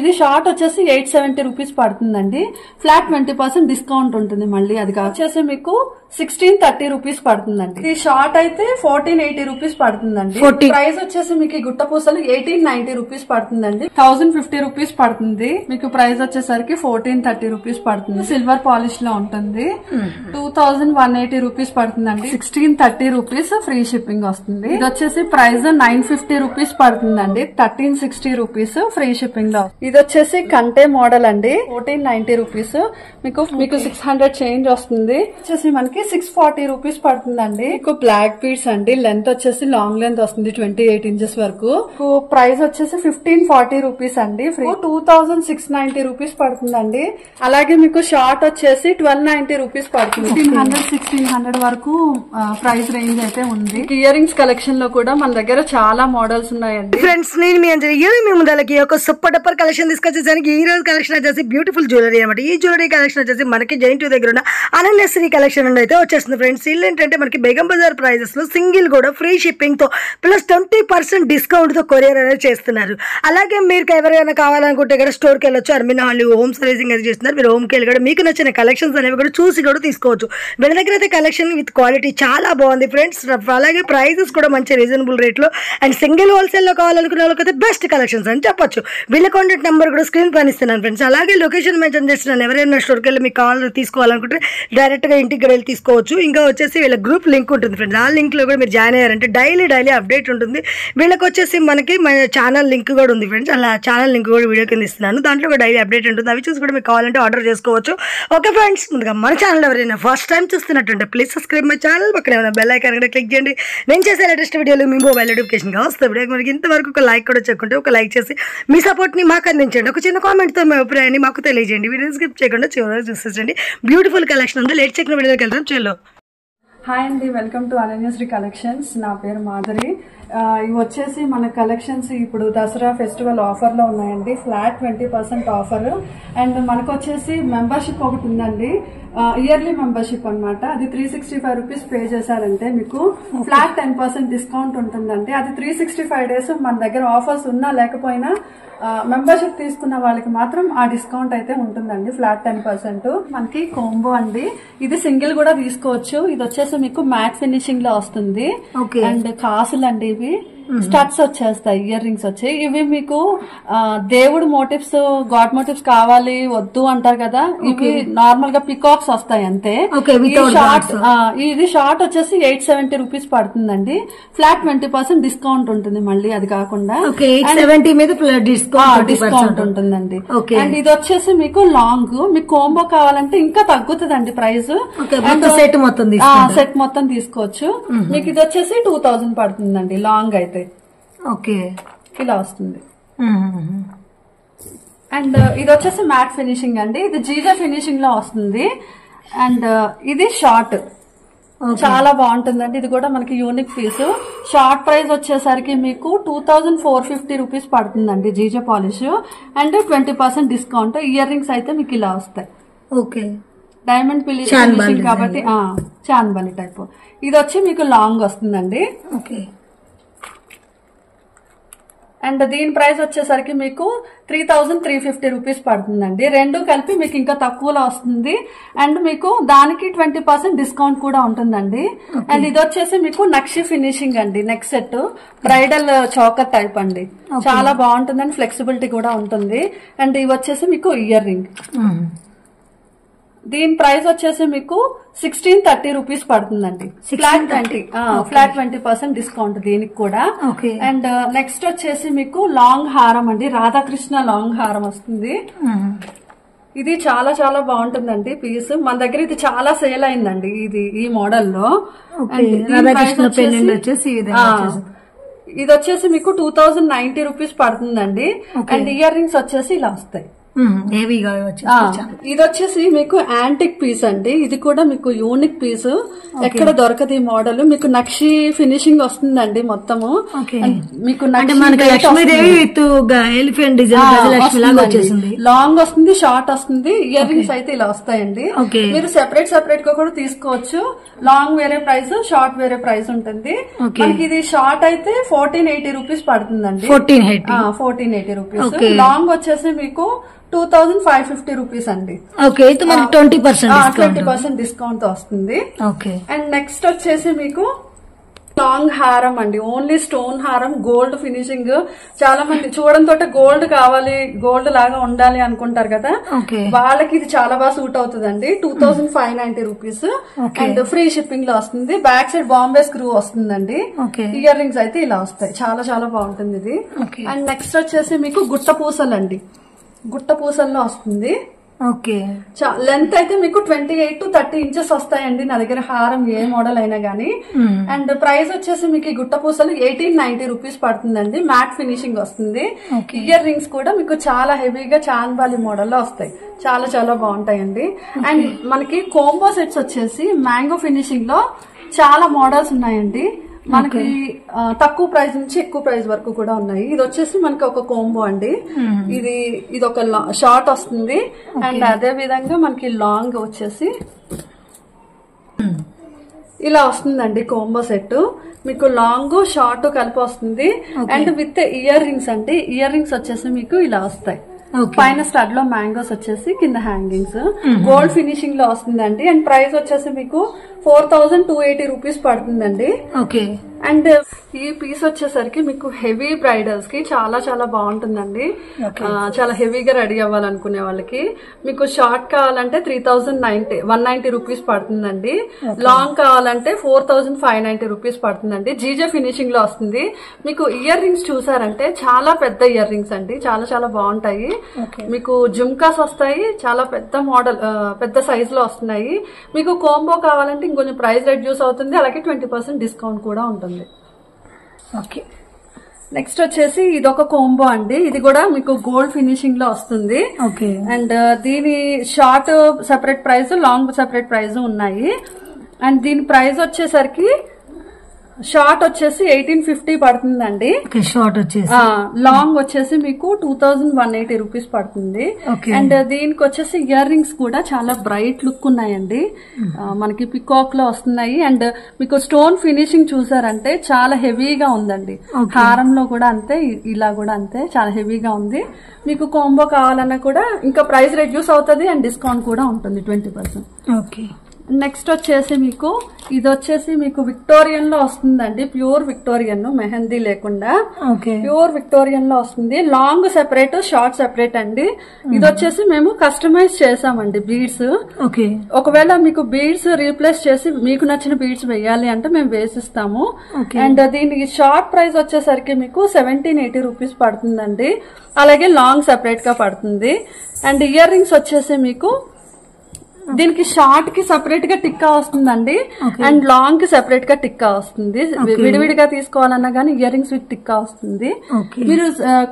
ఇది షార్ట్ వచ్చేసి 870 రూపీస్ పడుతుందండి. ఫ్లాట్ 20% డిస్కౌంట్ ఉంటుంది. మళ్ళీ అది వచ్చేసి మీకు 1630 రూపీస్ పడుతుందండి. ఈ షార్ట్ అయితే 1480 రూపీస్ పడుతుందండి. ప్రైస్ వచ్చేసి మీకు ఈ గుట్ట పూసలు 1890 రూపీస్ పడుతుందండి. 1050 రూపీస్ పడుతుంది. మీకు ప్రైస్ వచ్చేసరికి 1430 రూపీస్ పడుతుంది. సిల్వర్ పాలిష్ లో ఉంటుంది. 2180 రూపీస్ పడుతుందండి. 1630 రూపీస్ ఫ్రీ షిప్పింగ్ వస్తుంది. ఇది వచ్చేసి ప్రైస్ 950 రూపీస్ పడుతుందండి. 1360 రూపీస్ ఫ్రీ షిప్పింగ్ లో. ఇది వచ్చేసి కంటే మోడల్ అండి. 1490 రూపీస్ మీకు 600 చేంజ్ వస్తుంది. వచ్చేసి మనకి 640 రూపీస్ పడుతుందండి. మీకు బ్లాక్ బీడ్స్ అండి. లెంత్ వచ్చేసి లాంగ్ లెంత్ వస్తుంది 28 ఇంచెస్ వరకు. ప్రైస్ వచ్చేసి 1540 రూపీస్ అండి. 2690 రూపీస్ పడుతుందండి. అలాగే మీకు షార్ట్ వచ్చేసి 1290 రూపీస్ పడుతుంది. 1600 వరకు ప్రైస్ రేంజ్ అయితే ఉంది. ఇయర్ రింగ్స్ కలెక్షన్ లో కూడా మన దగ్గర చాలా మోడల్స్ ఉన్నాయండి. ఫ్రెండ్స్ నేను మీ అంజలి మీ ముందలకి ఒక సూపర్ డప్పర్ కలెక్షన్ తీసుకొచ్చేసానికి ఈ రోజు కలెక్షన్ వచ్చేసి బ్యూటిఫుల్ జ్యువెలరీ అనమాట. ఈ జ్యువెలరీ కలెక్షన్ వచ్చేసి మనకి జైంట్ దగ్గర ఉన్న అనన్యశ్రీ కలెక్షన్ అయితే వచ్చేస్తుంది ఫ్రెండ్స్. ఇల్లు ఏంటంటే మనకి బేగం బజార్ ప్రైజెస్ లో సింగిల్ కూడా ఫ్రీ షిప్పింగ్ తో ప్లస్ 20% డిస్కౌంట్ తో కొరియర్ అనేది చేస్తున్నారు. అలాగే మీరు ఎవరైనా కావాలనుకుంటే ఇక్కడ స్టోర్ కి వెళ్ళొచ్చు. అర్మిన్ హాల్ హోమ్ సర్వీసింగ్ అయితే చేస్తున్నారు. మీరు హోమ్ కి వెళ్ళి కూడా మీకు నచ్చిన కలెక్షన్స్ అనేవి కూడా చూసి కూడా తీసుకోవచ్చు. వీళ్ళ దగ్గర అయితే కలెక్షన్ విత్ క్వాలిటీ చాలా బాగుంది ఫ్రెండ్స్. అలాగే ప్రైజెస్ కూడా మంచి రీజనబుల్ రేట్ లో అండ్ సింగిల్ హోల్సేల్ లో కావాలనుకునే వాళ్ళకైతే బెస్ట్ కలెక్షన్స్ అని చెప్పొచ్చు. వీళ్ళ కాంటాక్ట్ నెంబర్ కూడా స్క్రీన్ పైన ఇస్తున్నాను ఫ్రెండ్స్. అలాగే లొకేషన్ మెన్షన్ చేస్తున్నాను. ఎవరైనా స్టోర్కి వెళ్ళి మీకు కావాలి తీసుకోవాలనుకుంటే డైరెక్ట్ గా ఇంటికి వెళ్ళి తీసుకోవచ్చు. ఇంకా వచ్చేసి వీళ్ళ గ్రూప్ లింక్ ఉంటుంది ఫ్రెండ్స్. ఆ లింక్ లో కూడా మీరు జాయిన్ అయ్యారంటే డైలీ అప్డేట్ ఉంటుంది. వీళ్ళకి వచ్చేసి మనకి మన ఛానల్ లింక్ కూడా ఉంది ఫ్రెండ్స్. అలా ఛానల్ లింక్ కూడా వీడియో కింద ఇస్తున్నాను. దాంట్లో కూడా డైలీ అప్డేట్ ఉంటుంది. అవి చూసి కూడా మీకు కావాలంటే ఆర్డర్ చేసుకోవచ్చు. ఓకే ఫ్రెండ్స్, ముందుగా మన ఛానల్ ఎవరైనా ఫస్ట్ టైం చూస్తున్నట్టుంటే ప్లీజ్ సబ్స్క్రైబ్ మై ఛానల్. పక్కన ఏమైనా బెల్ ఐకాన్ కూడా క్లిక్ చేయండి. నేను చేసే లేటెస్ట్ వీడియోలు మీ మొబైల్ నోటిఫికేషన్ వస్తే మనకి ఇంతవరకు ఒక లైక్ కూడా చెక్కుంటే ఒక లైక్ చేసి మీ సపోర్ట్ ని మాకు అందించండి. ఒక చిన్న కామెంట్ తో మీ అభిప్రాయాన్ని మాకు తెలియజేయండి. వీడియో స్కిప్ చేయకుండా చివరి చూసేయండి. బ్యూటిఫుల్ కలెక్షన్ ఉంది. లేట్ చెక్కిన వీడియోకి వెళ్తాం. చలో. హాయ్ అండి, వెల్కమ్ టు అనన్యశ్రీ కలెక్షన్స్. నా పేరు మాధురి. ఇవి వచ్చేసి మన కలెక్షన్స్ ఇప్పుడు దసరా ఫెస్టివల్ ఆఫర్ లో ఉన్నాయండి. Flat 20% offer. అండ్ మనకు వచ్చేసి మెంబర్షిప్ ఒకటి ఉందండి. ఇయర్లీ మెంబర్షిప్ అనమాట. అది 365 రూపీస్ పే చేశారంటే మీకు ఫ్లాట్ 10% డిస్కౌంట్ ఉంటుందండి. అది 365 డేస్ మన దగ్గర ఆఫర్స్ ఉన్నా లేకపోయినా మెంబర్షిప్ తీసుకున్న వాళ్ళకి మాత్రం ఆ డిస్కౌంట్ అయితే ఉంటుందండి. ఫ్లాట్ 10%. మనకి కోంబో అండి. ఇది సింగిల్ కూడా తీసుకోవచ్చు. ఇది వచ్చేసి మీకు మ్యాట్ ఫినిషింగ్ లో వస్తుంది. అండ్ కాసులు అండి. ఇవి స్టడ్స్ వచ్చేస్తాయి. ఇయర్ రింగ్స్ వచ్చాయి. ఇవి మీకు దేవుడు మోటివ్స్ గాడ్ మోటివ్స్ కావాలి వద్దు అంటారు కదా. ఇవి నార్మల్ గా పికాక్స్ వస్తాయి అంతే. ఇది షార్ట్ వచ్చేసి 870 రూపీస్ పడుతుందండి. ఫ్లాట్ 20% డిస్కౌంట్ ఉంటుంది. మళ్ళీ అది కాకుండా డిస్కౌంట్ ఉంటుందండి. అండ్ ఇది వచ్చేసి మీకు లాంగ్. మీకు కోంబో కావాలంటే ఇంకా తగ్గుతుందండి ప్రైస్. సెట్ మొత్తం తీసుకోవచ్చు. మీకు ఇది వచ్చేసి 2000 పడుతుందండి లాంగ్ అయితే. ఓకే, ఇలా వస్తుంది. అండ్ ఇది వచ్చేసి మ్యాట్ ఫినిషింగ్ అండి. ఇది జీజా ఫినిషింగ్ లో వస్తుంది. అండ్ ఇది షార్ట్ చాలా బాగుంటుందండి. ఇది కూడా మనకి యూనిక్ పీస్. షార్ట్ ప్రైస్ వచ్చేసరికి మీకు 2450 రూపీస్ పడుతుందండి జీజా polish. And 20% discount. Earrings అయితే మీకు ఇలా వస్తాయి. ఓకే, డైమండ్ ఫినిషింగ్ కాబట్టి చాన్బలి టైప్. ఇది వచ్చి మీకు లాంగ్ వస్తుందండి. ఓకే. అండ్ దీని ప్రైస్ వచ్చేసరికి మీకు 3350 రూపీస్ పడుతుందండి. రెండు కలిపి మీకు ఇంకా తక్కువలో వస్తుంది. అండ్ మీకు దానికి 20% డిస్కౌంట్ కూడా ఉంటుందండి. అండ్ ఇది వచ్చేసి మీకు నక్షి ఫినిషింగ్ అండి. Neck set bridal choker type అండి. చాలా బాగుంటుందండి. ఫ్లెక్సిబిలిటీ కూడా ఉంటుంది. అండ్ ఇవి వచ్చేసి మీకు ఇయర్ రింగ్. దీని ప్రైస్ వచ్చేసి మీకు 1630 రూపీస్ పడుతుందండి. ఫ్లాట్ 20% డిస్కౌంట్ దీనికి కూడా. అండ్ నెక్స్ట్ వచ్చేసి మీకు లాంగ్ హారం అండి. రాధాకృష్ణ లాంగ్ హారం వస్తుంది. ఇది చాలా చాలా బాగుంటుందండి పీస్. మన దగ్గర ఇది చాలా సేల్ అయిందండి. ఈ మోడల్ లో ఇది వచ్చేసి మీకు 2090 రూపీస్ పడుతుందండి. అండ్ ఇయర్ రింగ్స్ వచ్చేసి ఇలా వస్తాయి. హెవీగా ఇది వచ్చేసి మీకు యాంటిక్ పీస్ అండి. ఇది కూడా మీకు యూనిక్ పీస్, ఎక్కడ దొరకదు ఈ మోడల్. మీకు నక్షి ఫినిషింగ్ వస్తుందండి మొత్తము. మీకు Lakshmidevi with elephant design long వస్తుంది, షార్ట్ వస్తుంది. ఇయర్ రింగ్స్ అయితే ఇలా వస్తాయండి. మీరు సెపరేట్ గా కూడా తీసుకోవచ్చు. లాంగ్ వేరే ప్రైస్, షార్ట్ వేరే ప్రైస్ ఉంటుంది. మనకి ఇది షార్ట్ అయితే 1480 రూపీస్ పడుతుందండి. 1480 రూపీస్. లాంగ్ వచ్చేసి మీకు 2550 రూపీస్ అండి. ఓకే, 20% డిస్కౌంట్ తో వస్తుంది. అండ్ నెక్స్ట్ వచ్చేసి మీకు లాంగ్ హారం అండి. ఓన్లీ స్టోన్ హారం, గోల్డ్ ఫినిషింగ్. చాలా మంది చూడంతో గోల్డ్ కావాలి, గోల్డ్ లాగా ఉండాలి అనుకుంటారు కదా, వాళ్ళకి ఇది చాలా బాగా సూట్ అవుతుందండి. 2590 రూపీస్ అండ్ ఫ్రీ షిప్పింగ్ లో వస్తుంది. బ్యాక్ సైడ్ బాంబే స్క్రూ వస్తుందండి. ఇయర్ రింగ్స్ అయితే ఇలా వస్తాయి. చాలా చాలా బాగుంటుంది ఇది. అండ్ నెక్స్ట్ వచ్చేసి మీకు గుట్ట పూసలు అండి. గుట్ట పూసల్లో వస్తుంది. లెంత్ అయితే మీకు 28 to 30 ఇంచెస్ వస్తాయండి నా దగ్గర హారం ఏ మోడల్ అయినా గానీ. అండ్ ప్రైస్ వచ్చేసి మీకు ఈ గుట్ట పూసలు 1890 రూపీస్ పడుతుందండి. మ్యాట్ ఫినిషింగ్ వస్తుంది. ఇయర్ రింగ్స్ కూడా మీకు చాలా హెవీగా చాంద్బాలి మోడల్ లో వస్తాయి. చాలా చాలా బాగుంటాయండి. అండ్ మనకి కోంబో సెట్స్ వచ్చేసి మ్యాంగో ఫినిషింగ్ లో చాలా మోడల్స్ ఉన్నాయండి. మనకి తక్కువ ప్రైస్ నుంచి ఎక్కువ ప్రైస్ వరకు కూడా ఉన్నాయి. ఇది వచ్చేసి మనకి ఒక కోంబో అండి. ఇది ఒక షార్ట్ వస్తుంది. అండ్ అదే విధంగా మనకి లాంగ్ వచ్చేసి ఇలా వస్తుందండి. కోంబో సెట్ మీకు లాంగ్ షార్ట్ కలిపి వస్తుంది. అండ్ విత్ ఇయర్ రింగ్స్ అండి. ఇయర్ రింగ్స్ వచ్చేసి మీకు ఇలా వస్తాయి. పైన స్టడ్ లో మ్యాంగోస్ వచ్చేసి కింద హ్యాంగింగ్స్. గోల్డ్ ఫినిషింగ్ లో వస్తుందండి. అండ్ ప్రైస్ వచ్చేసి మీకు 4280 రూపీస్ పడుతుందండి. అండ్ ఈ పీస్ వచ్చేసరికి మీకు హెవీ బ్రైడల్స్ కి చాలా చాలా బాగుంటుందండి. చాలా హెవీగా రెడీ అవ్వాలనుకునే వాళ్ళకి. మీకు షార్ట్ కావాలంటే 3190 రూపీస్ పడుతుందండి. లాంగ్ కావాలంటే 4590 రూపీస్ పడుతుందండి. జీజే ఫినిషింగ్ లో వస్తుంది. మీకు ఇయర్ రింగ్స్ చూసారంటే చాలా పెద్ద ఇయర్ రింగ్స్ అండి. చాలా చాలా బాగుంటాయి. మీకు జుమ్కాస్ వస్తాయి. చాలా పెద్ద మోడల్, పెద్ద సైజ్ లో వస్తున్నాయి. మీకు కోంబో కావాలంటే ఇంకొంచెం ప్రైస్ రెడ్యూస్ అవుతుంది. అలాగే 20% డిస్కౌంట్ కూడా ఉంటుంది. నెక్స్ట్ వచ్చేసి ఇదొక కోంబో అండి. ఇది కూడా మీకు గోల్డ్ ఫినిషింగ్ లో వస్తుంది. అండ్ దీని short separate price, long separate price ఉన్నాయి. అండ్ దీని ప్రైస్ వచ్చేసరికి షార్ట్ వచ్చేసి 1850 పడుతుందండి. షార్ట్ వచ్చేసి లాంగ్ వచ్చేసి మీకు 2180 రూపీస్ పడుతుంది. అండ్ దీనికి వచ్చేసి ఇయర్ రింగ్స్ కూడా చాలా బ్రైట్ లుక్ ఉన్నాయండి. మనకి పికాక్ లో వస్తున్నాయి. అండ్ మీకు స్టోన్ ఫినిషింగ్ చూసారంటే చాలా హెవీగా ఉందండి. హారంలో కూడా అంతే, ఇలా కూడా అంతే, చాలా హెవీగా ఉంది. మీకు కాంబో కావాలన్నా కూడా ఇంకా ప్రైస్ రెడ్యూస్ అవుతుంది. అండ్ డిస్కౌంట్ కూడా ఉంటుంది 20%. నెక్స్ట్ వచ్చేసి మీకు ఇది వచ్చేసి మీకు విక్టోరియన్ లో వస్తుందండి. ప్యూర్ విక్టోరియన్, మెహందీ లేకుండా ప్యూర్ విక్టోరియన్ లో వస్తుంది. లాంగ్ సెపరేట్, షార్ట్ సెపరేట్ అండి. ఇది వచ్చేసి మేము కస్టమైజ్ చేసామండి బీడ్స్. ఒకవేళ మీకు బీడ్స్ రీప్లేస్ చేసి మీకు నచ్చిన బీడ్స్ వేయాలి అంటే మేము వేసిస్తాము. అండ్ దీనికి షార్ట్ ప్రైస్ వచ్చేసరికి మీకు 1780 రూపీస్ పడుతుందండి. అలాగే లాంగ్ సెపరేట్ గా పడుతుంది. అండ్ ఇయర్ రింగ్స్ వచ్చేసి మీకు దీనికి షార్ట్ కి సెపరేట్ గా టిక్కా వస్తుందండి. అండ్ లాంగ్ కి సెపరేట్ గా టిక్కా వస్తుంది. విడివిడిగా తీసుకోవాలన్నా గానీ ఇయర్ రింగ్స్ విత్ టిక్కా వస్తుంది. మీరు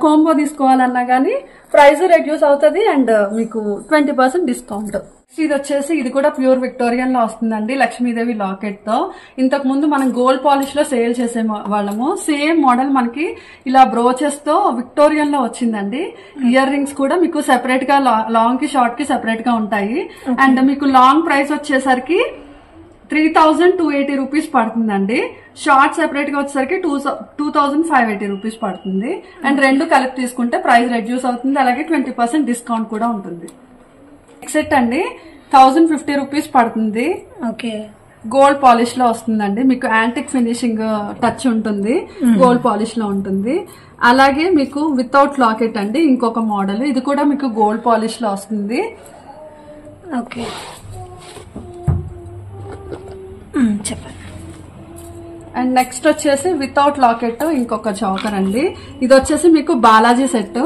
కాంబో తీసుకోవాలన్నా గానీ ప్రైస్ రెడ్యూస్ అవుతుంది. అండ్ మీకు 20% డిస్కౌంట్. ఇది వచ్చేసి ఇది కూడా ప్యూర్ విక్టోరియన్ లో వస్తుందండి. లక్ష్మీదేవి లాకెట్ తో. ఇంతకు ముందు మనం గోల్డ్ పాలిష్ లో సేల్ చేసే వాళ్ళము. సేమ్ మోడల్ మనకి ఇలా బ్రోచెస్ తో విక్టోరియన్ లో వచ్చిందండి. ఇయర్ రింగ్స్ కూడా మీకు సెపరేట్ గా లాంగ్ కి షార్ట్ కి సెపరేట్ గా ఉంటాయి. అండ్ మీకు లాంగ్ ప్రైస్ వచ్చేసరికి 3280 రూపీస్ పడుతుందండి. షార్ట్ సెపరేట్ గా వచ్చేసరికి 2580 రూపీస్ పడుతుంది. అండ్ రెండు కలిపి తీసుకుంటే ప్రైస్ రెడ్యూస్ అవుతుంది. అలాగే 20% డిస్కౌంట్ కూడా ఉంటుంది. సెట్ అండి 1050 రూపీస్ పడుతుంది. గోల్డ్ పాలిష్ లో వస్తుందండి. మీకు యాంటిక్ ఫినిషింగ్ టచ్ ఉంటుంది. గోల్డ్ పాలిష్ లో ఉంటుంది. అలాగే మీకు వితౌట్ లాకెట్ అండి ఇంకొక మోడల్. ఇది కూడా మీకు గోల్డ్ పాలిష్ లో వస్తుంది. చెప్పండి. అండ్ నెక్స్ట్ వచ్చేసి వితౌట్ లాకెట్ ఇంకొక చౌకర్ అండి. ఇది వచ్చేసి మీకు బాలాజీ సెట్.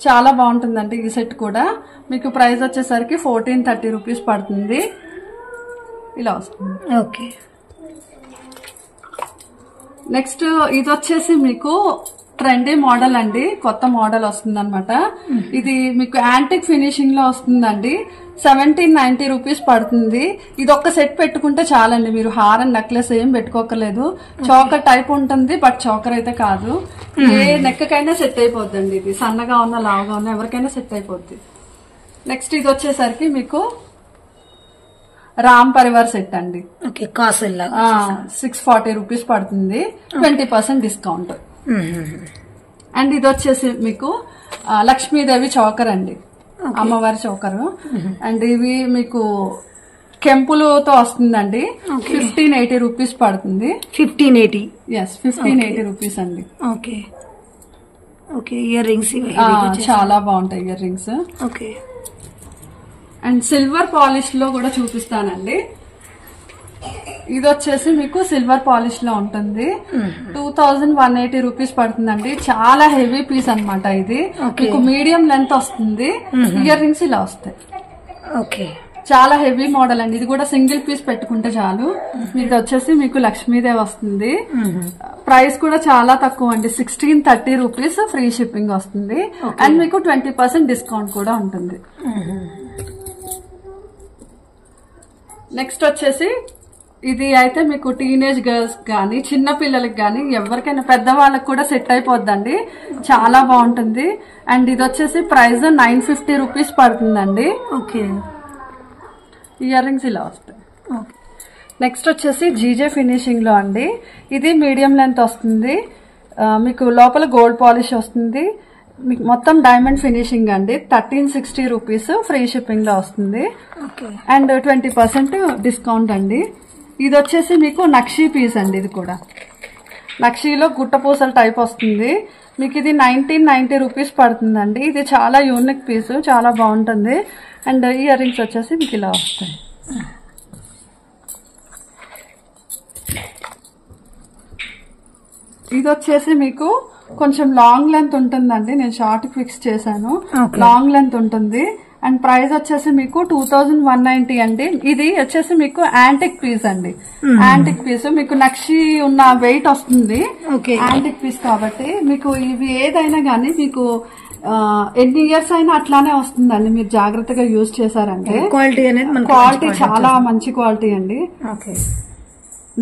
చాలా బాగుంటుందండి ఈ సెట్ కూడా. మీకు ప్రైస్ వచ్చేసరికి 1430 రూపీస్ పడుతుంది. ఇలా వస్తుంది. నెక్స్ట్ ఇది వచ్చేసి మీకు ట్రెండీ మోడల్ అండి, కొత్త మోడల్ వస్తుంది అనమాట. ఇది మీకు యాంటిక్ ఫినిషింగ్ లో వస్తుందండి. 1790 రూపీస్ పడుతుంది. ఇది ఒక్క సెట్ పెట్టుకుంటే చాలండి, మీరు హారం నెక్లెస్ ఏం పెట్టుకోకలేదు. చోకర్ టైప్ ఉంటుంది, బట్ చోకర్ అయితే కాదు. ఏ నెక్కకైనా సెట్ అయిపోద్దండి. ఇది సన్నగా ఉన్న లావుగా ఉన్న ఎవరికైనా సెట్ అయిపోద్ది. నెక్స్ట్ ఇది వచ్చేసరికి మీకు రామ్ పరివార్ సెట్ అండి. 640 రూపీస్ పడుతుంది, 20% డిస్కౌంట్. అండ్ ఇది వచ్చేసి మీకు లక్ష్మీదేవి చోకర్ అండి, అమ్మవారి చోకర్. అండ్ ఇవి మీకు కెంపులతో వస్తుందండి. 1580 రూపీస్ పడుతుంది. 1580 రూపీస్ అండి. Okay okay. ఇయర్ రింగ్స్ చాలా బాగుంటాయి ear rings. Okay. And silver polish లో కూడా చూపిస్తానండి. ఇది వచ్చేసి మీకు సిల్వర్ పాలిష్ లో ఉంటుంది. 2180 రూపీస్ పడుతుందండి. చాలా హెవీ పీస్ అన్నమాట. ఇది మీకు మీడియం లెంత్ వస్తుంది. ఇయర్ రింగ్స్ ఇలా వస్తాయి. ఓకే. చాలా హెవీ మోడల్ అండి. ఇది కూడా సింగిల్ పీస్ పెట్టుకుంటే చాలు. ఇది వచ్చేసి మీకు లక్ష్మీదేవి వస్తుంది. ప్రైస్ కూడా చాలా తక్కువ అండి, 1630 రూపీస్. ఫ్రీ షిప్పింగ్ వస్తుంది. అండ్ మీకు 20% డిస్కౌంట్ కూడా ఉంటుంది. నెక్స్ట్ వచ్చేసి ఇది అయితే మీకు టీనేజ్ గర్ల్స్ గానీ చిన్న పిల్లలకి గానీ ఎవరికైనా పెద్దవాళ్ళకి కూడా సెట్ అయిపోద్దండి. చాలా బాగుంటుంది. అండ్ ఇది వచ్చేసి ప్రైస్ 950 రూపీస్ పడుతుందండి. ఓకే. ఇయర్ రింగ్స్ ఇలా వస్తాయి. నెక్స్ట్ వచ్చేసి జీజే ఫినిషింగ్ లో అండి. ఇది మీడియం లెంత్ వస్తుంది. మీకు లోపల గోల్డ్ పాలిష్ వస్తుంది. మీకు మొత్తం డైమండ్ ఫినిషింగ్ అండి. 1360 రూపీస్. ఫ్రీ షిప్పింగ్ లో వస్తుంది. అండ్ 20% డిస్కౌంట్ అండి. ఇది వచ్చేసి మీకు నక్షీ పీస్ అండి. ఇది కూడా నక్షీలో గుట్టపూసల టైప్ వస్తుంది. మీకు ఇది 1990 రూపీస్ పడుతుందండి. ఇది చాలా యూనిక్ పీస్, చాలా బాగుంటుంది. అండ్ ఇయర్ రింగ్స్ వచ్చేసి మీకు ఇలా వస్తాయి. ఇది వచ్చేసి మీకు కొంచెం లాంగ్ లెంత్ ఉంటుందండి. నేను షార్ట్ ఫిక్స్ చేశాను. లాంగ్ లెంత్ ఉంటుంది. అండ్ ప్రైస్ వచ్చేసి మీకు 2190 అండి. ఇది వచ్చేసి మీకు యాంటిక్ పీస్ అండి. యాంటిక్ పీస్ మీకు నక్షి ఉన్న వెయిట్ వస్తుంది. యాంటిక్ పీస్ కాబట్టి మీకు ఇవి ఏదైనా గానీ మీకు ఎన్ని ఇయర్స్ అయినా అట్లానే వస్తుందండి. మీరు జాగ్రత్తగా యూజ్ చేశారంటే క్వాలిటీ చాలా మంచి క్వాలిటీ అండి.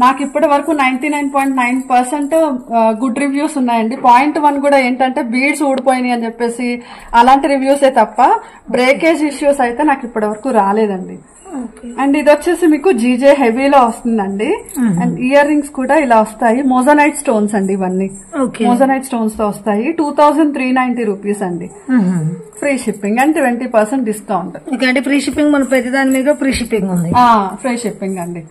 నాకు ఇప్పటి వరకు 99.9% గుడ్ రివ్యూస్ ఉన్నాయండి. 0.1 కూడా ఏంటంటే బీడ్స్ ఊడిపోయినాయి అని చెప్పేసి అలాంటి రివ్యూసే తప్ప బ్రేకేజ్ ఇష్యూస్ అయితే నాకు ఇప్పటి వరకు రాలేదండి. అండ్ ఇది వచ్చేసి మీకు జీజే హెవీలో వస్తుందండి. అండ్ ఇయర్ రింగ్స్ కూడా ఇలా వస్తాయి. మోజనైట్ స్టోన్స్ అండి. ఇవన్నీ మోజనైట్ స్టోన్స్ తో వస్తాయి. 2390 రూపీస్ అండి. Free shipping and 20% discount. అంటే ఫ్రీ షిప్పింగ్ మన ప్రతి దాని మీద ఫ్రీ షిప్పింగ్ ఉంది. ఫ్రీ షిప్పింగ్ అండి.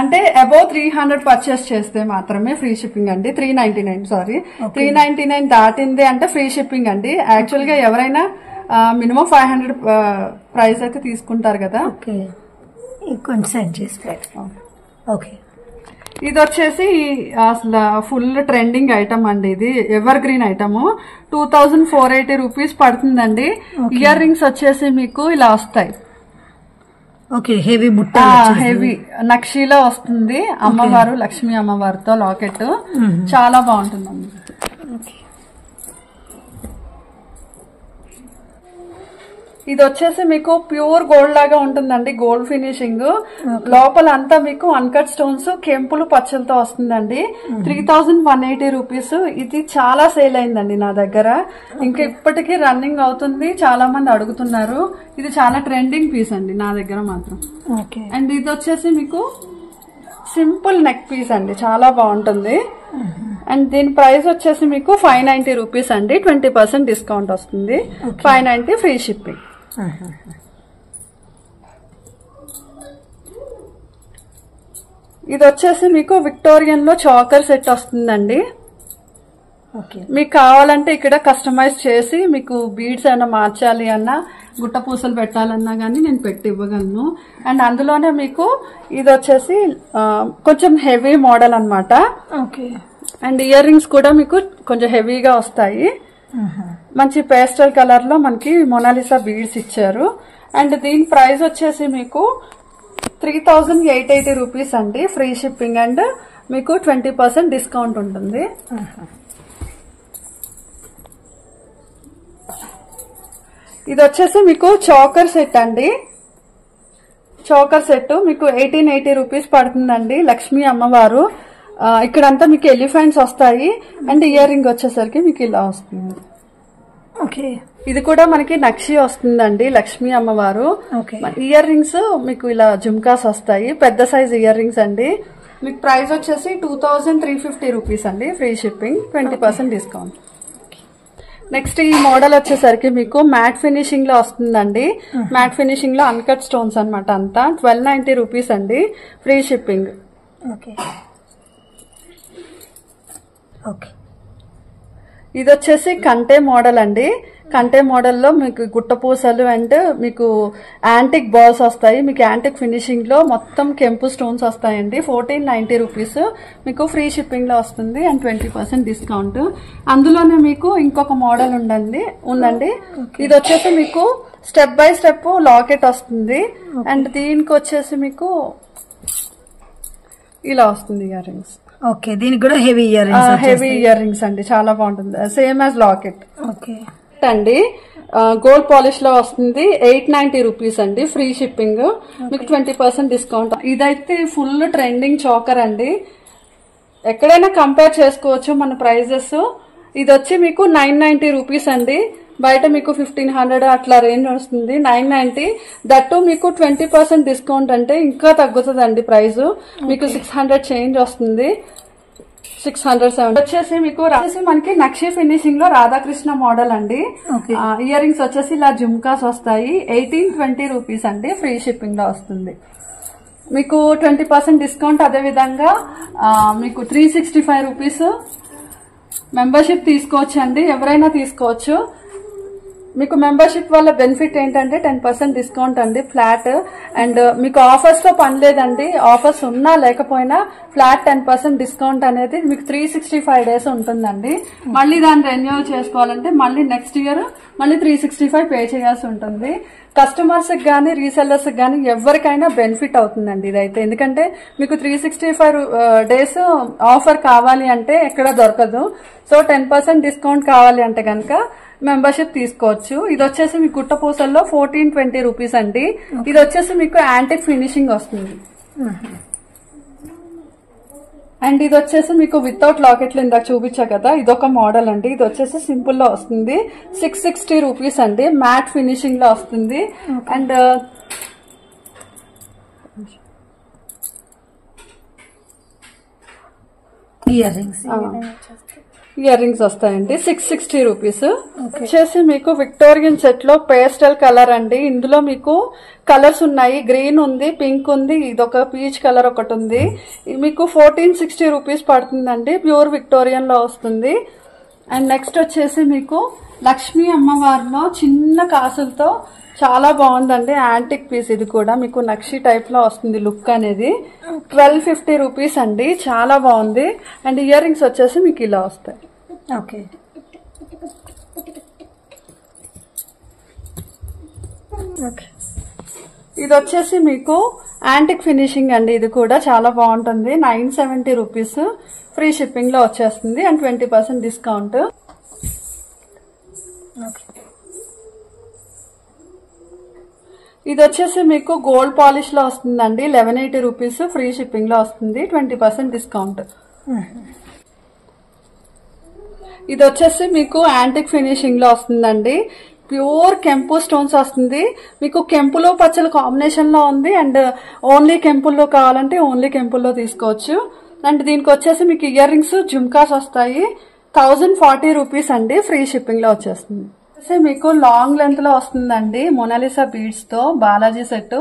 అంటే అబౌవ్ 300 పర్చేస్ చేస్తే మాత్రమే ఫ్రీ షిప్పింగ్ అండి. 399 దాటింది అంటే ఫ్రీ షిప్పింగ్ అండి. యాక్చువల్ గా ఎవరైనా మినిమం 500 ప్రైస్ అయితే తీసుకుంటారు కదా. ఓకే. ఇది వచ్చేసి అసలు ఫుల్ ట్రెండింగ్ ఐటమ్ అండి. ఇది ఎవర్ గ్రీన్ ఐటమ్. 2480 రూపీస్ పడుతుందండి. ఇయర్ రింగ్స్ వచ్చేసి మీకు ఇలా వస్తాయి. ఓకే. హెవీ బుట్ట, హెవీ నక్షీలో వస్తుంది. అమ్మవారు లక్ష్మీ అమ్మవారితో లాకెట్ చాలా బాగుంటుందండి. ఇది వచ్చేసి మీకు ప్యూర్ గోల్డ్ లాగా ఉంటుందండి. గోల్డ్ ఫినిషింగ్ లోపల అంతా మీకు అన్కట్ స్టోన్స్ కెంపులు పచ్చలతో వస్తుందండి. 3180 రూపీస్. ఇది చాలా సేల్ అయిందండి నా దగ్గర. ఇంకా ఇప్పటికీ రన్నింగ్ అవుతుంది. చాలా మంది అడుగుతున్నారు. ఇది చాలా ట్రెండింగ్ పీస్ అండి నా దగ్గర మాత్రం. అండ్ ఇది వచ్చేసి మీకు సింపుల్ నెక్ పీస్ అండి. చాలా బాగుంటుంది. అండ్ దీని ప్రైస్ వచ్చేసి మీకు 590 రూపీస్ అండి. 20% డిస్కౌంట్ వస్తుంది. 590 ఫ్రీ షిప్పింగ్. ఇది వచ్చేసి మీకు విక్టోరియన్ లో చాకర్ సెట్ వస్తుందండి. మీకు కావాలంటే ఇక్కడ కస్టమైజ్ చేసి మీకు బీడ్స్ ఏమైనా మార్చాలి అన్నా గుట్ట పూసలు పెట్టాలన్నా గానీ నేను పెట్టి ఇవ్వగలను. అండ్ అందులోనే మీకు ఇది వచ్చేసి కొంచెం హెవీ మోడల్ అన్నమాట. అండ్ ఇయర్ రింగ్స్ కూడా మీకు కొంచెం హెవీగా వస్తాయి. మంచి పేస్టల్ కలర్ లో మనకి మొనాలిసా బీడ్స్ ఇచ్చారు. అండ్ దీని ప్రైస్ వచ్చేసి మీకు 3880 రూపీస్ అండి. ఫ్రీ షిప్పింగ్ అండ్ మీకు 20% డిస్కౌంట్ ఉంటుంది. ఇది వచ్చేసి మీకు చోకర్ సెట్ అండి. చోకర్ సెట్ మీకు 1880 రూపీస్ పడుతుందండి. లక్ష్మీ అమ్మవారు ఇక్కడంతా మీకు ఎలిఫెంట్స్ వస్తాయి అండ్ ఇయర్ రింగ్ వచ్చేసరికి మీకు ఇలా వస్తుంది. ఓకే, ఇది కూడా మనకి నక్షి వస్తుందండి. లక్ష్మీ అమ్మవారు ఓకే. ఇయర్ రింగ్స్ మీకు ఇలా జుమ్కాస్ వస్తాయి, పెద్ద సైజ్ ఇయర్ రింగ్స్ అండి. మీకు ప్రైస్ వచ్చేసి 2350 రూపీస్ అండి, ఫ్రీ షిప్పింగ్, 20% డిస్కౌంట్. నెక్స్ట్ ఈ మోడల్ వచ్చేసరికి మీకు మ్యాట్ ఫినిషింగ్ లో వస్తుందండి. మ్యాట్ ఫినిషింగ్ లో అన్కట్ స్టోన్స్ అనమాట. అంతా 1290 రూపీస్ అండి, ఫ్రీ షిప్పింగ్. Okay okay. ఇది వచ్చేసి కంటే మోడల్ అండి. కంటే మోడల్లో మీకు గుట్ట పూసలు అండ్ మీకు యాంటిక్ బాల్స్ వస్తాయి. మీకు యాంటిక్ ఫినిషింగ్ లో మొత్తం కెంపు స్టోన్స్ వస్తాయండి. 1490 రూపీస్ మీకు ఫ్రీ షిప్పింగ్ లో వస్తుంది అండ్ 20% డిస్కౌంట్. అందులోనే మీకు ఇంకొక మోడల్ ఉందండి. ఇది వచ్చేసి మీకు స్టెప్ బై స్టెప్ లాకెట్ వస్తుంది అండ్ దీనికి వచ్చేసి మీకు ఇలా వస్తుంది ఇయర్ రింగ్స్. ఓకే, దీనికి కూడా హెవీ ఇయర్ రింగ్స్ అండి, చాలా బాగుంటుంది, సేమ్ యాజ్ లాకెట్. ఓకే అండి. గోల్డ్ పాలిష్ లో వస్తుంది, 890 రూపీస్ అండి, ఫ్రీ షిప్పింగ్, మీకు 20% డిస్కౌంట్. ఇదైతే ఫుల్ ట్రెండింగ్ చోకర్ అండి, ఎక్కడైనా కంపేర్ చేసుకోవచ్చు మన ప్రైజెస్. ఇది వచ్చి మీకు 990 రూపీస్ అండి, బయట మీకు 1500 అట్లా రేంజ్ వస్తుంది. 990, దట్టు మీకు 20% డిస్కౌంట్ అంటే ఇంకా తగ్గుతుందండి ప్రైస్. మీకు 600 చేంజ్ వస్తుంది, 607. వచ్చేసి మీకు మనకి నక్షి ఫినిషింగ్ లో రాధాకృష్ణ మోడల్ అండి. ఇయర్ రింగ్స్ వచ్చేసి ఇలా జుమ్కాస్ వస్తాయి, 1820 రూపీస్ అండి, ఫ్రీ షిప్పింగ్ లో వస్తుంది. మీకు 20% డిస్కౌంట్. అదే విధంగా మీకు 365 రూపీస్ మెంబర్షిప్ తీసుకోవచ్చు అండి, ఎవరైనా తీసుకోవచ్చు. మీకు మెంబర్షిప్ వల్ల బెనిఫిట్ ఏంటంటే 10% డిస్కౌంట్ అండి, ఫ్లాట్. అండ్ మీకు ఆఫర్స్ తో పని లేదండి, ఆఫర్స్ ఉన్నా లేకపోయినా ఫ్లాట్ 10% డిస్కౌంట్ అనేది మీకు 365 డేస్ ఉంటుందండి. మళ్ళీ దాన్ని రెన్యూవల్ చేసుకోవాలంటే మళ్ళీ నెక్స్ట్ ఇయర్ మళ్ళీ 365 పే చేయాల్సి ఉంటుంది. కస్టమర్స్ కి గానీ రీసెల్లర్స్ కి గానీ ఎవరికైనా బెనిఫిట్ అవుతుందండి ఇదైతే. ఎందుకంటే మీకు 365 డేస్ ఆఫర్ కావాలి అంటే ఎక్కడ దొరకదు. సో 10% డిస్కౌంట్ కావాలి అంటే కనుక మెంబర్షిప్ తీసుకోవచ్చు. ఇది వచ్చేసి మీకు గుట్ట పూసల్లో 1420 రూపీస్ అండి. ఇది వచ్చేసి మీకు యాంటిక్ ఫినిషింగ్ వస్తుంది. అండ్ ఇది వచ్చేసి మీకు వితౌట్ లాకెట్లు ఇందాక చూపించా కదా, ఇదొక మోడల్ అండి. ఇది వచ్చేసి సింపుల్ లో వస్తుంది, 660 రూపీస్ అండి, మ్యాట్ ఫినిషింగ్ లో వస్తుంది. అండ్ ఇయర్ రింగ్స్ వస్తాయండి, 660 రూపీస్. వచ్చేసి మీకు విక్టోరియన్ సెట్ లో పేస్టల్ కలర్ అండి. ఇందులో మీకు కలర్స్ ఉన్నాయి, గ్రీన్ ఉంది, పింక్ ఉంది, ఇదొక పీచ్ కలర్ ఒకటి ఉంది. మీకు 1460 రూపీస్ పడుతుందండి, ప్యూర్ విక్టోరియన్ లో వస్తుంది. అండ్ నెక్స్ట్ వచ్చేసి మీకు లక్ష్మీ అమ్మవారిలో చిన్న కాసులతో చాలా బాగుందండి, యాంటిక్ పీస్. ఇది కూడా మీకు నక్షి టైప్ లో వస్తుంది లుక్ అనేది. 1250 రూపీస్ అండి, చాలా బాగుంది. అండ్ ఇయర్ రింగ్స్ వచ్చేసి మీకు ఇలా వస్తాయి. Okay okay. ఇది వచ్చేసి మీకు యాంటిక్ ఫినిషింగ్ అండి, ఇది కూడా చాలా బాగుంటుంది, 970 రూపీస్, ఫ్రీ షిప్పింగ్ లో వచ్చేస్తుంది అండ్ 20% డిస్కౌంట్. ఇది వచ్చేసి మీకు గోల్డ్ పాలిష్ లో వస్తుందండి, 1180 రూపీస్, ఫ్రీ షిప్పింగ్ లో వస్తుంది, 20% డిస్కౌంట్. ఇది వచ్చేసి మీకు యాంటిక్ ఫినిషింగ్ లో వస్తుందండి, ప్యూర్ కెంపు స్టోన్స్ వస్తుంది. మీకు కెంపులో పచ్చల కాంబినేషన్ లో ఉంది. అండ్ ఓన్లీ కెంపుల్లో కావాలంటే ఓన్లీ కెంపుల్లో తీసుకోవచ్చు. అండ్ దీనికి వచ్చేసి మీకు ఇయర్ రింగ్స్ జుమ్కాస్ వస్తాయి, 1040 రూపీస్ అండి, ఫ్రీ షిప్పింగ్ లో వచ్చేస్తుంది. మీకు లాంగ్ లెంత్ లో వస్తుందండి, మొనాలిసా బీడ్స్ తో బాలాజీ సెట్.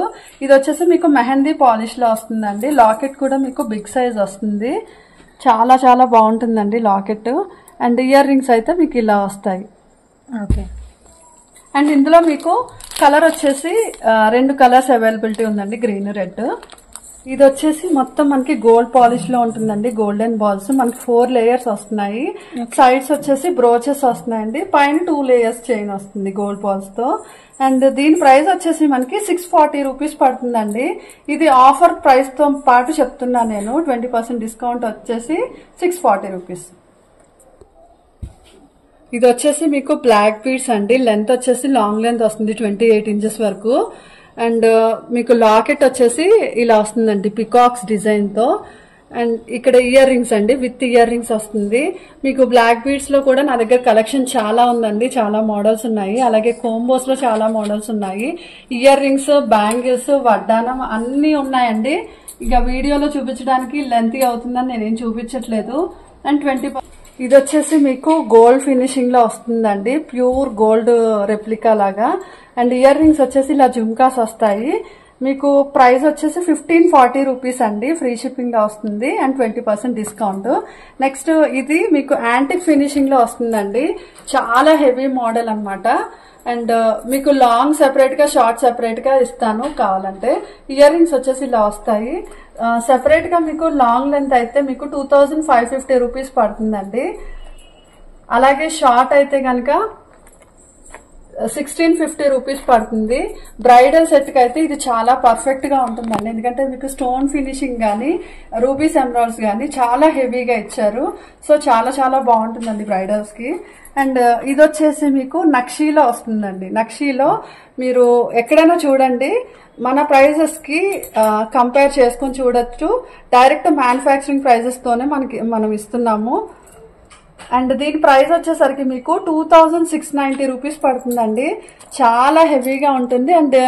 ఇది వచ్చేసి మీకు మెహందీ పాలిష్ లో వస్తుందండి. లాకెట్ కూడా మీకు బిగ్ సైజ్ వస్తుంది, చాలా చాలా బాగుంటుందండి లాకెట్. అండ్ ఇయర్ రింగ్స్ అయితే మీకు ఇలా వస్తాయి. ఓకే. అండ్ ఇందులో మీకు కలర్ వచ్చేసి 2 కలర్స్ అవైలబిలిటీ ఉందండి, గ్రీన్, రెడ్. ఇది వచ్చేసి మొత్తం మనకి గోల్డ్ పాలిష్ లో ఉంటుందండి, గోల్డెన్ బాల్స్. మనకి 4 లేయర్స్ వస్తున్నాయి, సైడ్స్ వచ్చేసి బ్రోచెస్ వస్తున్నాయండి, పైన 2 లేయర్స్ చైన్ వస్తుంది గోల్డ్ బాల్స్ తో. అండ్ దీని ప్రైస్ వచ్చేసి మనకి 640 రూపీస్ పడుతుందండి. ఇది ఆఫర్ ప్రైస్ తో పాటు చెప్తున్నా నేను, 20% డిస్కౌంట్ వచ్చేసి 640 రూపీస్. ఇది వచ్చేసి మీకు బ్లాక్ బీడ్స్ అండి. లెంత్ వచ్చేసి లాంగ్ లెంత్ వస్తుంది 28 ఇంచెస్ వరకు. అండ్ మీకు లాకెట్ వచ్చేసి ఇలా వస్తుందండి పికాక్స్ డిజైన్ తో. అండ్ ఇక్కడ ఇయర్ రింగ్స్ అండి, విత్ ఇయర్ రింగ్స్ వస్తుంది. మీకు బ్లాక్ బీడ్స్ లో కూడా నా దగ్గర కలెక్షన్ చాలా ఉందండి, చాలా మోడల్స్ ఉన్నాయి. అలాగే కోంబోస్ లో చాలా మోడల్స్ ఉన్నాయి. ఇయర్ రింగ్స్, బ్యాంగిల్స్, వడ్డానం అన్ని ఉన్నాయండి. ఇక వీడియోలో చూపించడానికి లెంత్ అవుతుందని నేనేం చూపించట్లేదు. అండ్ 20 ఇది వచ్చేసి మీకు గోల్డ్ ఫినిషింగ్ లో వస్తుందండి, ప్యూర్ గోల్డ్ రెప్లికా లాగా. అండ్ ఇయర్ రింగ్స్ వచ్చేసి ఇలా జుమ్కాస్ వస్తాయి. మీకు ప్రైస్ వచ్చేసి 1540 రూపీస్ అండి, ఫ్రీ షిప్పింగ్ లో వస్తుంది. And 20% discount. నెక్స్ట్ ఇది మీకు యాంటిక్ ఫినిషింగ్ లో వస్తుందండి, చాలా హెవీ మోడల్ అన్నమాట. అండ్ మీకు లాంగ్ సెపరేట్ గా, షార్ట్ సెపరేట్ గా ఇస్తాను కావాలంటే. ఇయర్ రింగ్స్ వచ్చేసి ఇలా వస్తాయి. సెపరేట్ గా మీకు లాంగ్ లెంత్ అయితే మీకు 2550 రూపీస్ పడుతుందండి. అలాగే షార్ట్ అయితే కనుక 1650 రూపీస్ పడుతుంది. బ్రైడల్ సెట్ కి అయితే ఇది చాలా పర్ఫెక్ట్ గా ఉంటుందండి, ఎందుకంటే మీకు స్టోన్ ఫినిషింగ్ గానీ, రూబీస్ ఎమరాల్డ్స్ గానీ చాలా హెవీగా ఇచ్చారు. సో చాలా చాలా బాగుంటుందండి బ్రైడల్స్ కి. అండ్ ఇది వచ్చేసి మీకు నక్షీలో వస్తుందండి. నక్షీలో మీరు ఎక్కడైనా చూడండి, మన ప్రైజెస్ కి కంపేర్ చేసుకొని చూడొచ్చు. డైరెక్ట్ మ్యానుఫ్యాక్చరింగ్ ప్రైజెస్ తోనే మనం ఇస్తున్నాము. అండ్ దీని ప్రైస్ వచ్చేసరికి మీకు 2690 రూపీస్ పడుతుందండి, చాలా హెవీగా ఉంటుంది. అండ్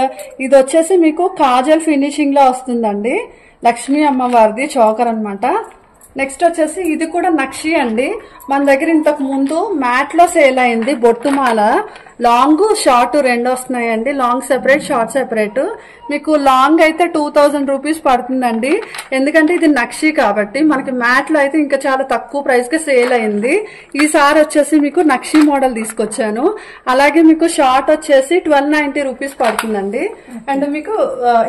ఇది వచ్చేసి మీకు కాజల్ ఫినిషింగ్ లో వస్తుందండి, లక్ష్మీ అమ్మవారిది చోకర్ అన్నమాట. నెక్స్ట్ వచ్చేసి ఇది కూడా నక్షి అండి. మన దగ్గర ఇంతకు ముందు మ్యాట్ లో సేల్ అయింది బొట్టుమాల. లాంగ్ షార్ట్ రెండు వస్తున్నాయండి, లాంగ్ సెపరేట్, షార్ట్ సెపరేట్. మీకు లాంగ్ అయితే 2000 రూపీస్ పడుతుందండి, ఎందుకంటే ఇది నక్షి కాబట్టి. మనకి మ్యాట్ లో అయితే ఇంకా చాలా తక్కువ ప్రైస్ కి సేల్ అయింది. ఈసారి వచ్చేసి మీకు నక్షి మోడల్ తీసుకొచ్చాను. అలాగే మీకు షార్ట్ వచ్చేసి 1290 రూపీస్ పడుతుందండి. అండ్ మీకు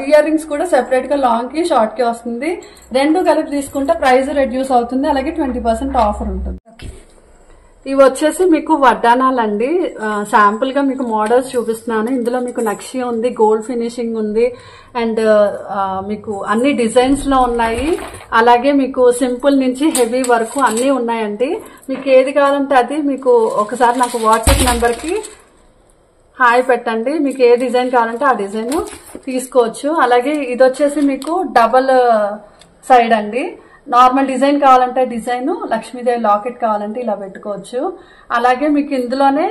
ఇయర్ రింగ్స్ కూడా సెపరేట్ గా లాంగ్ కి, షార్ట్ కి వస్తుంది. రెండు కలిపి తీసుకుంటే ప్రైస్ రెడ్యూస్ అవుతుంది. అలాగే 20% ఆఫర్ ఉంటుంది. ఇవి వచ్చేసి మీకు వడ్డానాలండి. శాంపుల్ గా మీకు మోడల్స్ చూపిస్తున్నాను. ఇందులో మీకు నక్షి ఉంది, గోల్డ్ ఫినిషింగ్ ఉంది, అండ్ మీకు అన్ని డిజైన్స్ లో ఉన్నాయి. అలాగే మీకు సింపుల్ నుంచి హెవీ వరకు అన్ని ఉన్నాయండి. మీకు ఏది కావాలంటే అది మీకు ఒకసారి నాకు వాట్సాప్ నెంబర్ కి హాయ్ పెట్టండి. మీకు ఏ డిజైన్ కావాలంటే ఆ డిజైన్ తీసుకోవచ్చు. అలాగే ఇది వచ్చేసి మీకు డబల్ సైడ్ అండి. నార్మల్ డిజైన్ కావాలంటే డిజైన్, లక్ష్మీదేవి లాకెట్ కావాలంటే ఇలా పెట్టుకోవచ్చు. అలాగే మీకు ఇందులోనే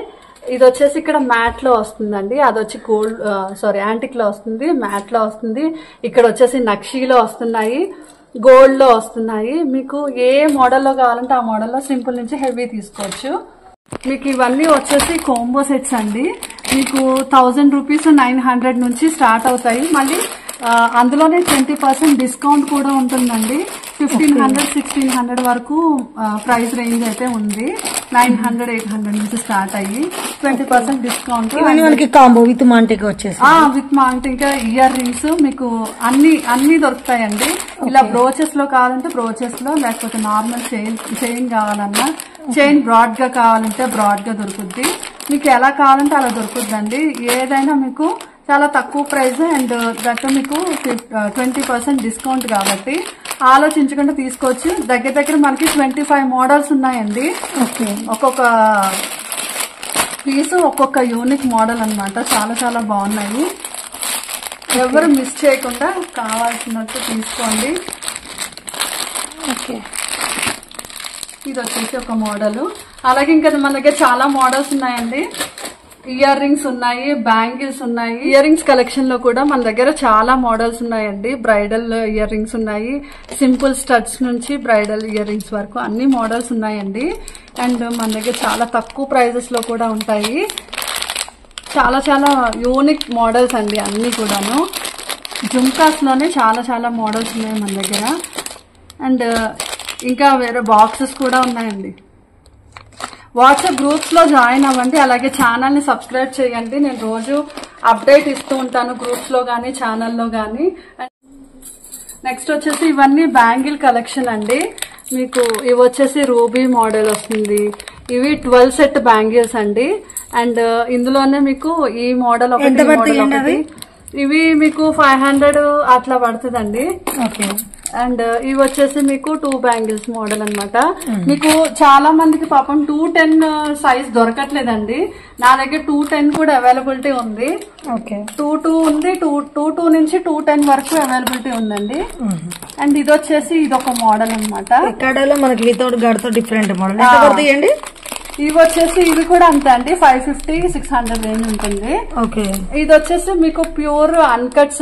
ఇది వచ్చేసి ఇక్కడ మ్యాట్ లో వస్తుందండి, అది వచ్చి గోల్డ్ యాంటిక్ లో వస్తుంది, మ్యాట్ లో వస్తుంది. ఇక్కడ వచ్చేసి నక్షీలో వస్తున్నాయి, గోల్డ్ లో వస్తున్నాయి. మీకు ఏ మోడల్లో కావాలంటే ఆ మోడల్లో సింపుల్ నుంచి హెవీ తీసుకోవచ్చు. మీకు ఇవన్నీ వచ్చేసి కోంబో సెట్స్ అండి. మీకు 1000 రూపీస్ 900 నుంచి స్టార్ట్ అవుతాయి. మళ్ళీ అందులోనే 20% డిస్కౌంట్ కూడా ఉంటుందండి. 1500, 1600 వరకు ప్రైస్ రేంజ్ అయితే ఉంది. 900, 800 నుంచి స్టార్ట్ అయ్యి 20% డిస్కౌంట్. మనకి కాంబో విత్ మాంటిక్ వచ్చేసి విత్ మాంటిక్ ఇయర్ రింగ్స్ మీకు అన్ని దొరుకుతాయండి. ఇలా బ్రోచెస్ లో కావాలంటే బ్రోచెస్ లో, లేకపోతే నార్మల్ చైన్ కావాలన్నా చైన్ బ్రాడ్ గా కావాలంటే బ్రాడ్ గా దొరుకుద్ది. మీకు ఎలా కావాలంటే అలా దొరుకుద్దండి. ఏదైనా మీకు చాలా తక్కువ ప్రైస్ అండ్ దట్ మీకు 20% డిస్కౌంట్ కాబట్టి ఆలోచించకుండా తీసుకోవచ్చు. దగ్గర మనకి 25 మోడల్స్ ఉన్నాయండి. ఒక్కొక్క పీస్ ఒక్కొక్క యూనిక్ మోడల్ అన్నమాట. చాలా చాలా బాగున్నాయి. ఎవరు మిస్ చేయకుండా కావాల్సినట్టు తీసుకోండి. ఇది వచ్చేసి ఒక మోడల్. అలాగే ఇంకా మన దగ్గర చాలా మోడల్స్ ఉన్నాయండి. ఇయర్ రింగ్స్ ఉన్నాయి, బ్యాంగిల్స్ ఉన్నాయి. ఇయర్ రింగ్స్ కలెక్షన్ లో కూడా మన దగ్గర చాలా మోడల్స్ ఉన్నాయండి. బ్రైడల్ ఇయర్ రింగ్స్ ఉన్నాయి, సింపుల్ స్టడ్స్ నుంచి బ్రైడల్ ఇయర్ రింగ్స్ వరకు అన్ని మోడల్స్ ఉన్నాయండి. అండ్ మన దగ్గర చాలా తక్కువ ప్రైజెస్ లో కూడా ఉంటాయి. చాలా చాలా యూనిక్ మోడల్స్ అండి అన్ని కూడాను. జుమ్కాస్ లోనే చాలా చాలా మోడల్స్ ఉన్నాయి మన దగ్గర. అండ్ ఇంకా వేరే బాక్సెస్ కూడా ఉన్నాయండి. వాట్సాప్ గ్రూప్స్ లో జాయిన్ అవ్వండి. అలాగే ఛానల్ ని సబ్స్క్రైబ్ చేయండి. నేను రోజు అప్డేట్ ఇస్తూ ఉంటాను గ్రూప్స్ లో గానీ, ఛానల్లో గానీ. నెక్స్ట్ వచ్చేసి ఇవన్నీ బ్యాంగిల్ కలెక్షన్ అండి. మీకు ఇవి వచ్చేసి రూబీ మోడల్ వస్తుంది. ఇవి 12 సెట్ బ్యాంగిల్స్ అండి. అండ్ ఇందులోనే మీకు ఈ మోడల్ ఒకటి, ఇవి మీకు 500 అట్లా పడుతుందండి. అండ్ ఇవి వచ్చేసి మీకు 2 బ్యాంగిల్స్ మోడల్ అన్నమాట. మీకు చాలా మందికి పాపం 210 సైజ్ దొరకట్లేదండి. నా దగ్గర 210 కూడా అవైలబిలిటీ ఉంది. ఓకే 22 ఉంది, 22 నుంచి 210 వరకు అవైలబిలిటీ ఉందండి. అండ్ ఇది వచ్చేసి ఇది ఒక మోడల్ అనమాట. ఎక్కడలో మనకి వితౌట్ గడ్ తో డిఫరెంట్ మోడల్ ఎంత పడుతాయండి? ఇవి వచ్చేసి ఇవి కూడా అంతే అండి, 550-600 రేంజ్ ఉంటుంది. ఓకే ఇది వచ్చేసి మీకు ప్యూర్ అన్కట్స్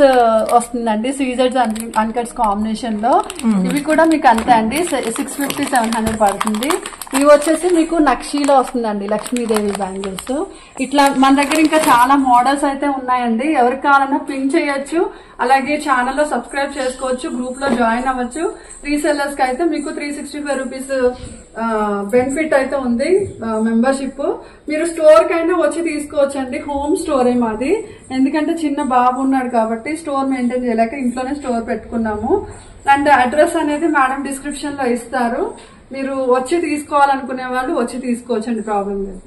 వస్తుందండి, సీజర్స్ అన్కట్స్ కాంబినేషన్ లో. ఇవి కూడా మీకు అంతే అండి, 650-700 పడుతుంది. ఇవి వచ్చేసి మీకు నక్షీలో వస్తుందండి, లక్ష్మీదేవి బ్యాంగిల్స్. ఇట్లా మన దగ్గర ఇంకా చాలా మోడల్స్ అయితే ఉన్నాయండి. ఎవరికి కావాలన్నా పింక్ చేయొచ్చు, అలాగే ఛానల్ లో సబ్స్క్రైబ్ చేసుకోవచ్చు, గ్రూప్ లో జాయిన్ అవ్వచ్చు. రీసెల్లర్స్ కి అయితే మీకు 365 రూపీస్ బెనిఫిట్ అయితే ఉంది మెంబర్షిప్. మీరు స్టోర్ కైనా వచ్చి తీసుకోవచ్చండి, హోమ్ స్టోరే మాది. ఎందుకంటే చిన్న బాబు ఉన్నాడు కాబట్టి స్టోర్ మెయింటైన్ చేయలేక ఇంట్లోనే స్టోర్ పెట్టుకున్నాము. అండ్ అడ్రస్ అనేది మేడం డిస్క్రిప్షన్ లో ఇస్తారు, మీరు వచ్చి తీసుకోవాలనుకునే వాళ్ళు వచ్చి తీసుకోవచ్చండి, ప్రాబ్లం లేదు.